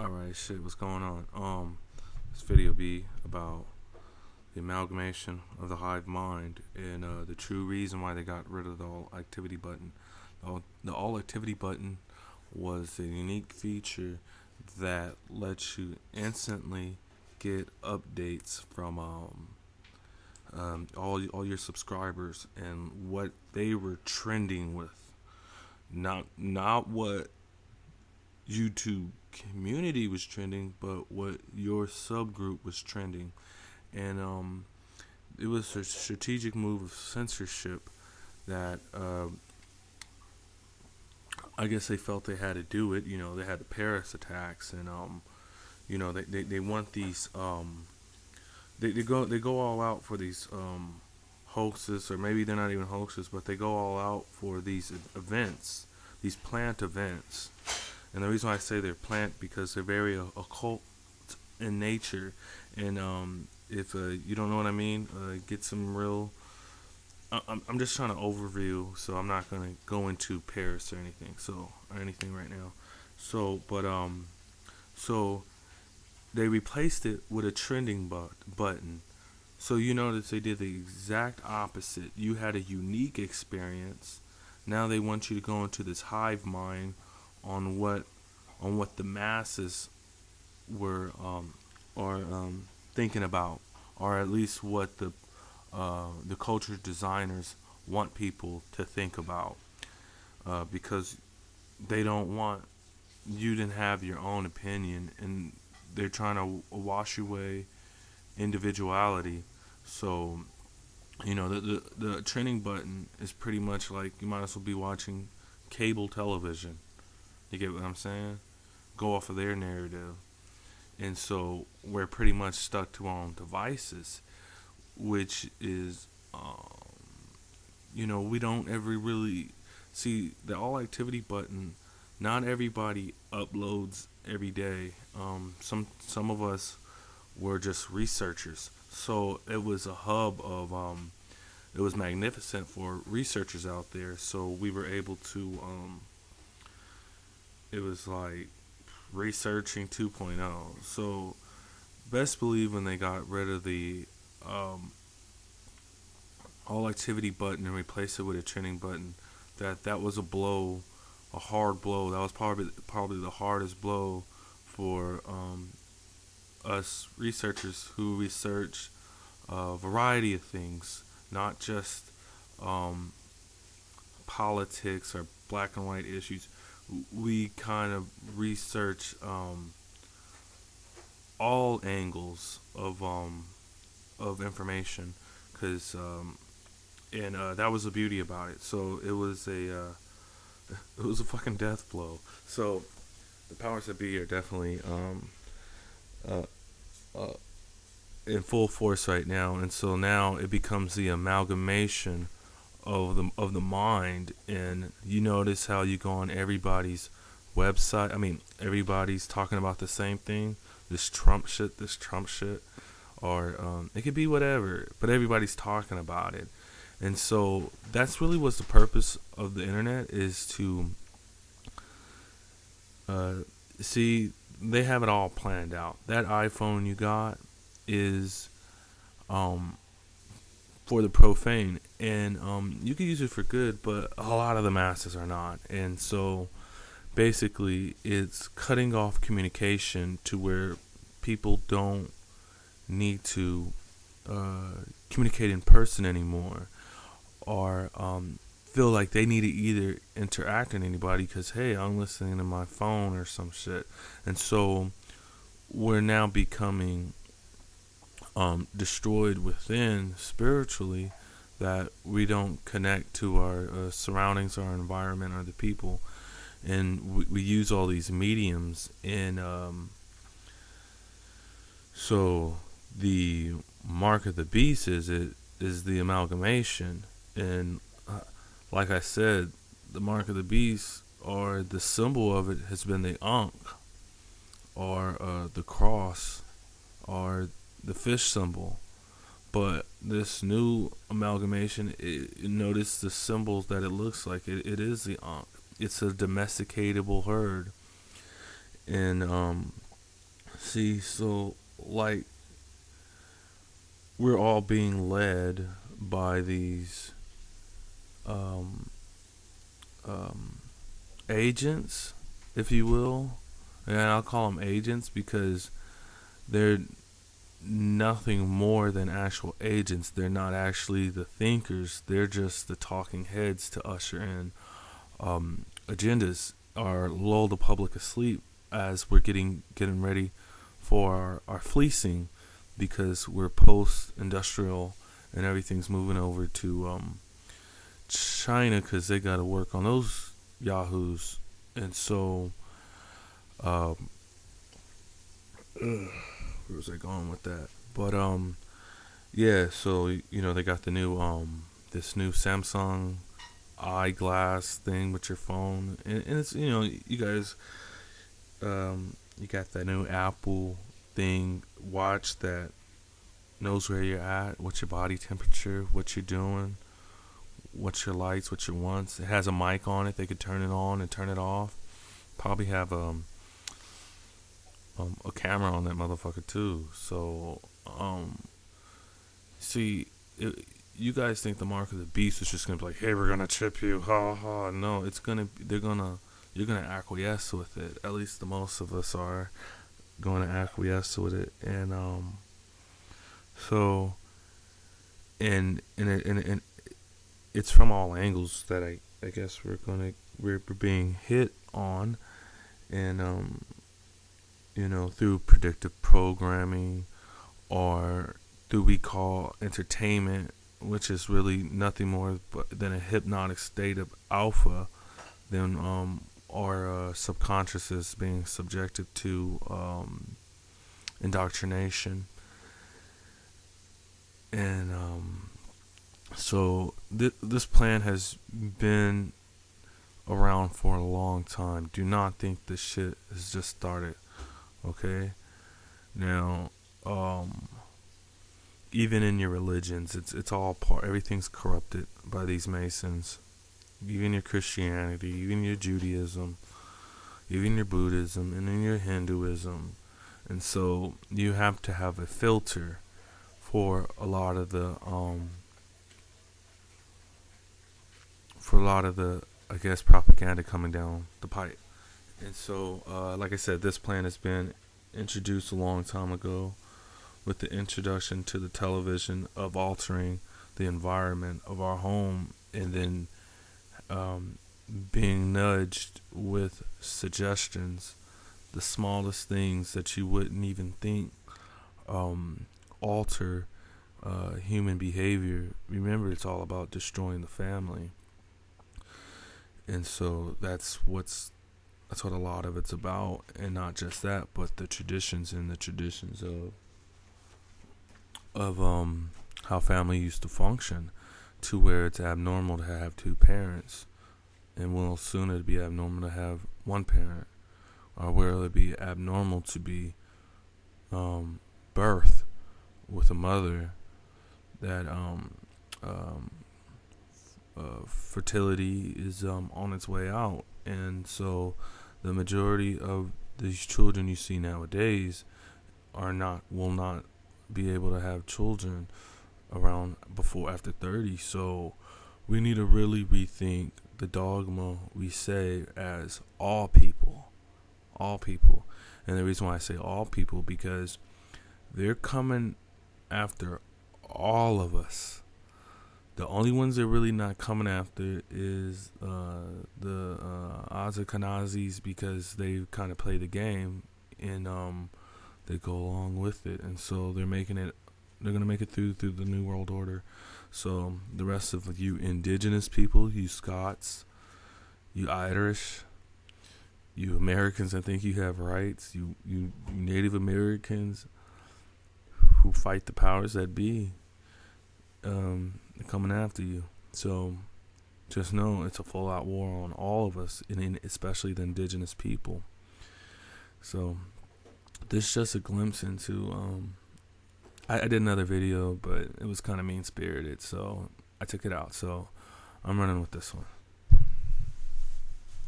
Alright, shit, what's going on? This video be about the amalgamation of the hive mind and the true reason why they got rid of the all activity button. The all activity button was a unique feature that lets you instantly get updates from all your subscribers and what they were trending with. Not what YouTube community was trending, but what your subgroup was trending. And it was a strategic move of censorship that I guess they felt they had to do it. You know, they had the Paris attacks, and they want these. They go all out for these hoaxes, or maybe they're not even hoaxes, but they go all out for these events, these plant events. And the reason why I say they're plant because they're very occult in nature. And if you don't know what I mean, get some real. I'm just trying to overview, so I'm not gonna go into Paris or anything right now. So they replaced it with a trending button. So you notice they did the exact opposite. You had a unique experience. Now they want you to go into this hive mind on what the masses were or thinking about, or at least what the culture designers want people to think about, because they don't want you to have your own opinion, and they're trying to wash away individuality. So the trending button is pretty much like you might as well be watching cable television. You get what I'm saying? Go off of their narrative. And so we're pretty much stuck to our own devices, which is, we don't ever really see the all activity button. Not everybody uploads every day. Some of us were just researchers. So it was a hub of, it was magnificent for researchers out there. So we were able to, it was like researching 2.0. So best believe when they got rid of the all activity button and replaced it with a trending button, that was a hard blow. That was probably the hardest blow for us researchers who research a variety of things, not just politics or black and white issues. We kind of research all angles of information, because and that was the beauty about it. So it was a fucking death blow. So the powers that be are definitely uh, uh, in full force right now, and so now it becomes the amalgamation of the mind. And you notice how you go on everybody's website. I mean, everybody's talking about the same thing. This Trump shit, or it could be whatever, but everybody's talking about it. And so that's really what's the purpose of the internet, is to see, they have it all planned out. That iPhone you got is for the profane, and you can use it for good, but a lot of the masses are not. And so basically it's cutting off communication to where people don't need to communicate in person anymore, or feel like they need to either interact with anybody because, hey, I'm listening to my phone or some shit. And so we're now becoming destroyed within spiritually, that we don't connect to our surroundings, our environment, or the people. And we use all these mediums. And so the mark of the beast is the amalgamation. And like I said, the mark of the beast, or the symbol of it, has been the Ankh, or the cross, or the fish symbol. But this new amalgamation, notice the symbols that it looks like. It is the Ankh. It's a domesticatable herd. And See, so like we're all being led by these um, um, agents, if you will, and I'll call them agents because they're nothing more than actual agents. They're not actually the thinkers. They're just the talking heads to usher in agendas or lull the public asleep as we're getting ready for our fleecing because we're post-industrial and everything's moving over to China because they got to work on those yahoos. And so um, where was I going with that? But yeah, so they got the new this new Samsung eyeglass thing with your phone, and it's you guys you got that new Apple thing watch that knows where you're at, what's your body temperature, what you're doing, what's your lights, what your wants. It has a mic on it. They could turn it on and turn it off. Probably have a camera on that motherfucker too. So see, you guys think the mark of the beast is just gonna be like, hey, we're gonna chip you, ha ha. No, it's gonna you're gonna acquiesce with it. At least the most of us are going to acquiesce with it, and so and it's from all angles that I guess we're being hit on, and through predictive programming or through we call entertainment, which is really nothing more than a hypnotic state of alpha, then our subconscious is being subjected to indoctrination, and so this plan has been around for a long time. Do not think this shit has just started. Okay, now even in your religions, it's all part. Everything's corrupted by these Masons. Even your Christianity, even your Judaism, even your Buddhism, and in your Hinduism, and so you have to have a filter for a lot of the I guess propaganda coming down the pipe. And so like I said, this plan has been introduced a long time ago with the introduction to the television of altering the environment of our home, and then being nudged with suggestions, the smallest things that you wouldn't even think alter human behavior. Remember, it's all about destroying the family, and so that's what a lot of it's about, and not just that, but the traditions of how family used to function, to where it's abnormal to have two parents, and will soon it'd be abnormal to have one parent, or where it'd be abnormal to be birth with a mother that fertility is on its way out, and so the majority of these children you see nowadays will not be able to have children around before after 30. So we need to really rethink the dogma we say as all people, and the reason why I say all people, because they're coming after all of us. The only ones they're really not coming after is the Ashkenazis, because they kind of play the game, and they go along with it, and so they're gonna make it through the New World Order. So the rest of you indigenous people, you Scots, you Irish, you Americans, I think you have rights. You Native Americans who fight the powers that be, they're coming after you. So just know it's a full-out war on all of us, and especially the indigenous people. So this is just a glimpse into I did another video, but it was kind of mean-spirited, so I took it out. So I'm running with this one.